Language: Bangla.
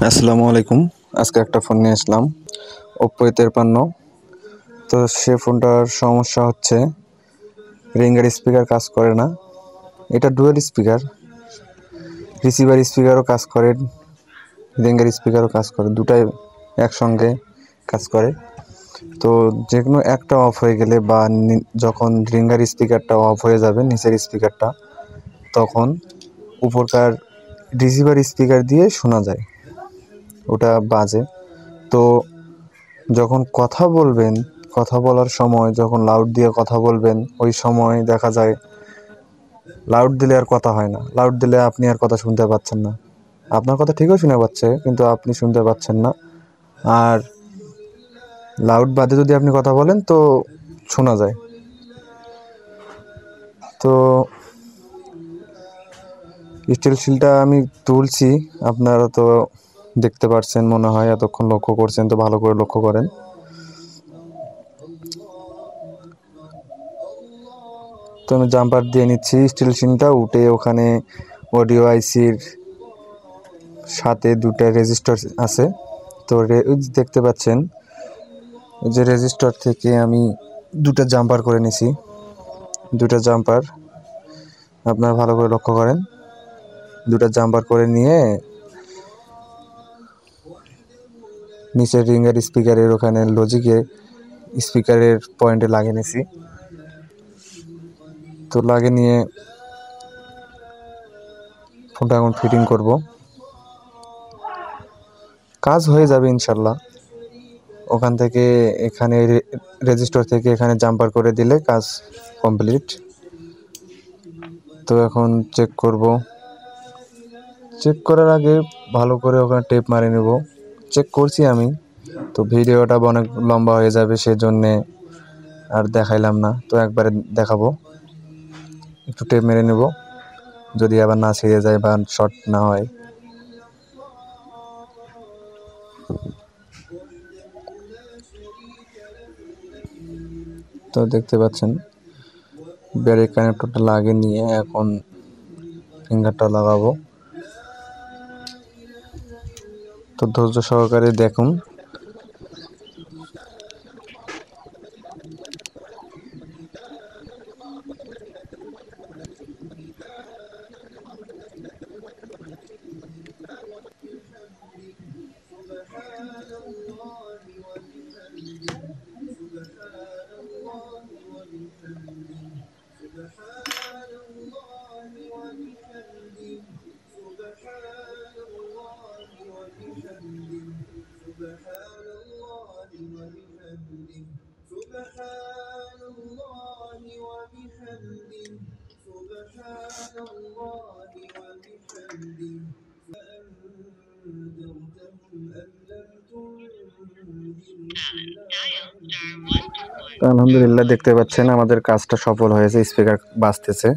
আসসালামু আলাইকুম। আজকে একটা ফোন নিয়ে আসলাম, Oppo A53। তো সে ফোনটার সমস্যা হচ্ছে রিংয়ের স্পিকার কাজ করে না। এটা ডুয়াল স্পিকার, রিসিভার স্পিকারও কাজ করে, রিংয়ের স্পিকারও কাজ করে, দুটাই একসঙ্গে কাজ করে। তো যে কোনো একটা অফ হয়ে গেলে বা যখন রিংয়ের স্পিকারটা অফ হয়ে যাবে, নিচের স্পিকারটা, তখন উপরকার রিসিভার স্পিকার দিয়ে শোনা যায়, ওটা বাজে। তো যখন কথা বলবেন, কথা বলার সময় যখন লাউড দিয়ে কথা বলবেন, ওই সময় দেখা যায় লাউড দিলে আর কথা হয় না। লাউড দিলে আপনি আর কথা শুনতে পাচ্ছেন না। আপনার কথা ঠিকই শুনে পাচ্ছে, কিন্তু আপনি শুনতে পাচ্ছেন না। আর লাউড বাদে যদি আপনি কথা বলেন তো শোনা যায়। তো স্টিল শিলটা আমি তুলছি, আপনারা তো দেখতে পাচ্ছেন মনে হয়, এতক্ষণ লক্ষ্য করছেন, তো ভালো করে লক্ষ্য করেন। তো আমি জাম্পার দিয়ে নিচ্ছি স্টিল শিলটা উঠে, ওখানে অডিও আইসির সাথে দুটো রেজিস্টার আছে। তো দেখতে পাচ্ছেন যে রেজিস্টার থেকে আমি দুটো জাম্পার করে নিছি, দুটো জাম্পার আপনারা ভালো করে লক্ষ্য করেন। দুটো জাম্পার করে নিয়ে নিচের রিংয়ের স্পিকারের ওখানে লজিকে স্পিকারের পয়েন্টে লাগিয়ে নিছি। তো লাগিয়ে নিয়ে ফোনটা এখন ফিটিং করব, কাজ হয়ে যাবে ইনশাল্লাহ। ওখান থেকে এখানে রেজিস্টার থেকে এখানে জাম্পার করে দিলে কাজ কমপ্লিট। তো এখন চেক করব, চেক করার আগে ভালো করে ওখানে টেপ মারে নেব। চেক করছি আমি, তো ভিডিওটা অনেক লম্বা হয়ে যাবে, সেজন্যে আর দেখাইলাম না। তো একবারে দেখাবো, একটু টেপ মেরে নেব, যদি আবার না ছিঁড়ে যায় বা শর্ট না হয়। তো দেখতে পাচ্ছেন ব্যারেক কানেক্টরটা লাগিয়ে নিয়ে এখন ফিঙ্গারটা লাগাবো। তো ধৈর্য সহকারে দেখুন। আলহামদুলিল্লাহ, দেখতে পাচ্ছেন আমাদের কাজটা সফল হয়েছে, স্পিকার বাজতেছে।